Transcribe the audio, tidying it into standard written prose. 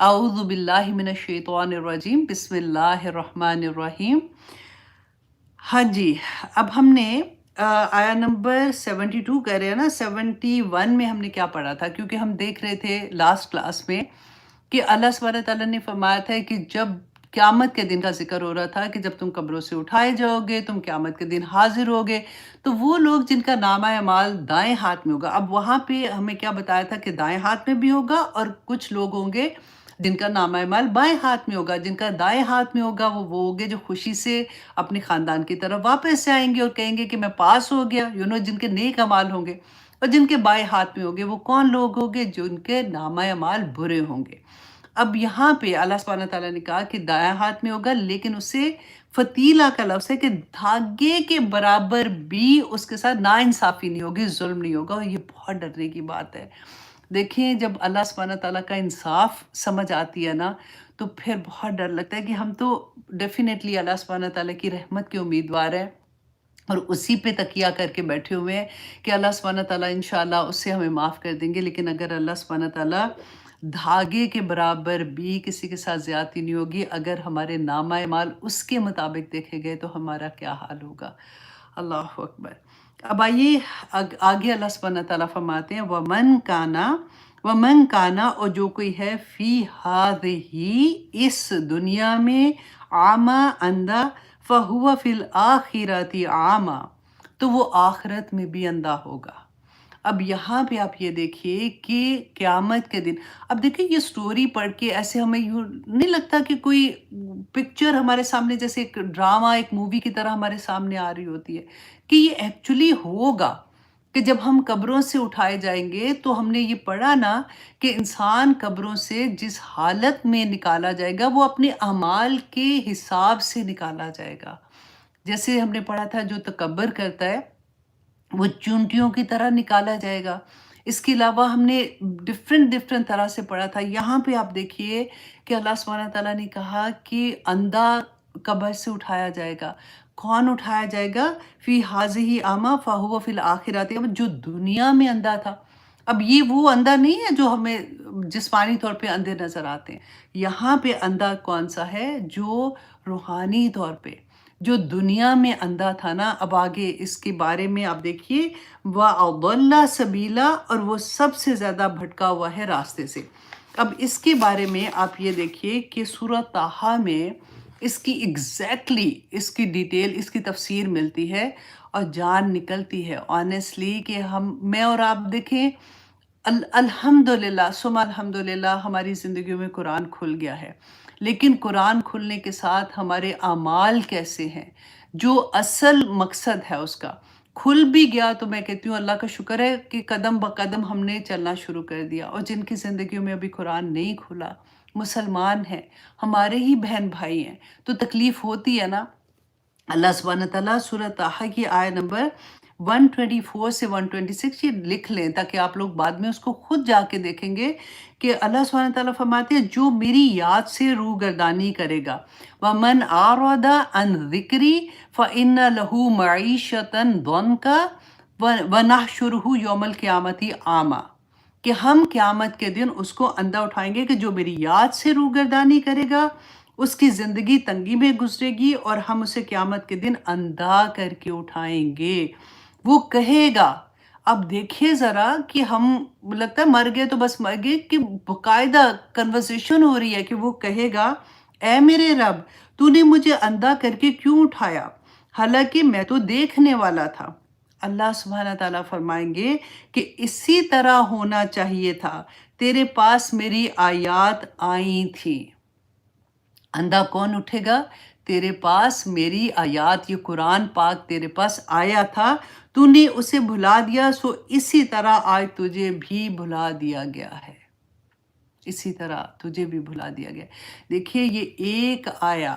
اعوذ باللہ من الشیطان الرجیم، بسم اللہ الرحمن الرحیم۔ ہاں جی، اب ہم نے آیا نمبر 72 کہہ رہے ہیں نا، 71 میں ہم نے کیا پڑھا تھا؟ کیونکہ ہم دیکھ رہے تھے لاسٹ کلاس میں کہ اللہ سبحانہ تعالیٰ نے فرمایا تھا کہ جب قیامت کے دن کا ذکر ہو رہا تھا کہ جب تم قبروں سے اٹھائے جاؤ گے، تم قیامت کے دن حاضر ہوگے، تو وہ لوگ جن کا نامہ اعمال دائیں ہاتھ میں ہوگا۔ اب وہاں پہ ہمیں کیا بتایا تھا کہ دائیں ہاتھ میں بھی ہوگا، اور کچھ لوگ ہوں گے جن کا نامہ اعمال بائیں ہاتھ میں ہوگا۔ جن کا دائیں ہاتھ میں ہوگا وہ ہوں گے جو خوشی سے اپنے خاندان کی طرف واپس سے آئیں گے اور کہیں گے کہ میں پاس ہو گیا، جن کے نیک اعمال ہوں گے۔ اور جن کے بائیں ہاتھ میں ہوں گے وہ کون لوگ ہوں گے؟ جن کے نامہ اعمال برے ہوں گے۔ اب یہاں پہ اللہ سبحانہ تعالیٰ نے کہا کہ دائیں ہاتھ میں ہوگا، لیکن اسے فتیلہ کا لفظ ہے کہ دھاگے کے برابر بھی اس کے ساتھ ناانصافی نہیں ہوگی، ظلم نہیں ہوگا، اور یہ بہت ڈرنے کی بات ہے۔ دیکھیں، جب اللہ سبحانہ تعالیٰ کا انصاف سمجھ آتی ہے نا، تو پھر بہت ڈر لگتا ہے کہ ہم تو ڈیفینیٹلی اللہ سبحانہ تعالیٰ کی رحمت کے امیدوار ہیں، اور اسی پہ تکیہ کر کے بیٹھے ہوئے ہیں کہ اللہ سبحانہ تعالیٰ انشاءاللہ اس سے ہمیں معاف کر دیں گے۔ لیکن اگر اللہ سبحانہ تعالیٰ دھاگے کے برابر بھی کسی کے ساتھ زیادتی نہیں ہوگی، اگر ہمارے نامہ اعمال اس کے مطابق دیکھے گئے تو ہمارا کیا حال ہوگا۔ اللہ اکبر۔ اب آئیے آگے اللہ سبحانہ تعالیٰ فرماتے ہیں وَمَنْ کَانَ اور جو کوئی ہے فی هَذِهِ اس دنیا میں عَامًا اندھا فَهُوَ فِي الْآخِرَةِ عَامًا تو وہ آخرت میں بھی اندھا ہوگا۔ اب یہاں پہ آپ یہ دیکھیے کہ قیامت کے دن، اب دیکھیں یہ سٹوری پڑھ کے ایسے ہمیں یوں نہیں لگتا کہ کوئی پکچر ہمارے سامنے جیسے ایک ڈرامہ، ایک مووی کی طرح ہمارے سامنے آ رہی ہوتی ہے کہ یہ ایکچولی ہوگا کہ جب ہم قبروں سے اٹھائے جائیں گے تو ہم نے یہ پڑھا نا کہ انسان قبروں سے جس حالت میں نکالا جائے گا وہ اپنے اعمال کے حساب سے نکالا جائے گا۔ جیسے ہم نے پڑھا تھا جو تکبر کرتا ہے وہ چونٹیوں کی طرح نکالا جائے گا۔ اس کے علاوہ ہم نے ڈفرینٹ طرح سے پڑھا تھا۔ یہاں پہ آپ دیکھیے کہ اللہ سبحانہ تعالیٰ نے کہا کہ اندھا قبر سے اٹھایا جائے گا۔ کون اٹھایا جائے گا؟ فی ہذہ اعمیٰ فہو فی الآخرۃ، جو دنیا میں اندھا تھا۔ اب یہ وہ اندھا نہیں ہے جو ہمیں جسمانی طور پہ اندھے نظر آتے ہیں۔ یہاں پہ اندھا کون سا ہے؟ جو روحانی طور پہ، جو دنیا میں اندھا تھا نا۔ اب آگے اس کے بارے میں آپ دیکھیے وَأَضَلَّ سَبِيلًا، اور وہ سب سے زیادہ بھٹکا ہوا ہے راستے سے۔ اب اس کے بارے میں آپ یہ دیکھیے کہ سورہ طٰہٰ میں اس کی ایگزیکٹلی اس کی ڈیٹیل، اس کی تفسیر ملتی ہے اور جان نکلتی ہے آنیسٹلی کہ میں اور آپ دیکھیں الحمدللہ ثم الحمدللہ ہماری زندگیوں میں قرآن کھل گیا ہے، لیکن قرآن کھلنے کے ساتھ ہمارے اعمال کیسے ہیں، جو اصل مقصد ہے اس کا کھل بھی گیا تو میں کہتی ہوں اللہ کا شکر ہے کہ قدم بقدم ہم نے چلنا شروع کر دیا۔ اور جن کی زندگیوں میں ابھی قرآن نہیں کھلا، مسلمان ہیں، ہمارے ہی بہن بھائی ہیں، تو تکلیف ہوتی ہے نا۔ اللہ سبحانہ تعالیٰ سورہ طٰہٰ کی آیت نمبر 124 سے 126 یہ لکھ لیں تاکہ آپ لوگ بعد میں اس کو خود جا کے دیکھیں گے کہ اللہ سبحانہ تعالیٰ فرماتے ہیں جو میری یاد سے روگردانی کرے گا وَمَنْ أَعْرَضَ عَنْ ذِكْرِي فَإِنَّ لَهُ مَعِيشَةً ضَنْكًا وَنَحْشُرُهُ يَوْمَ الْقِيَامَةِ أَعْمَىٰ، کہ ہم قیامت کے دن اس کو اندھا اٹھائیں گے کہ جو میری یاد سے روگردانی کرے گا اس کی زندگی تنگی میں گزرے گی، اور ہم اسے قیامت کے دن اندھا کر کے اٹھائیں گے۔ وہ کہے گا، اب دیکھیے ذرا کہ ہم لگتا ہے مر گئے تو بس مر گئے، کہ باقاعدہ کنورسیشن ہو رہی ہے کہ وہ کہے گا اے میرے رب تو نے مجھے اندھا کر کے کیوں اٹھایا، حالانکہ میں تو دیکھنے والا تھا۔ اللہ سبحانہ تعالیٰ فرمائیں گے کہ اسی طرح ہونا چاہیے تھا، تیرے پاس میری آیات آئی تھی۔ اندھا کون اٹھے گا؟ تیرے پاس میری آیات، یہ قرآن پاک تیرے پاس آیا تھا، تو نے اسے بھلا دیا، سو اسی طرح آج تجھے بھی بھلا دیا گیا ہے، اسی طرح تجھے بھی بھلا دیا گیا۔ دیکھیے یہ ایک آیا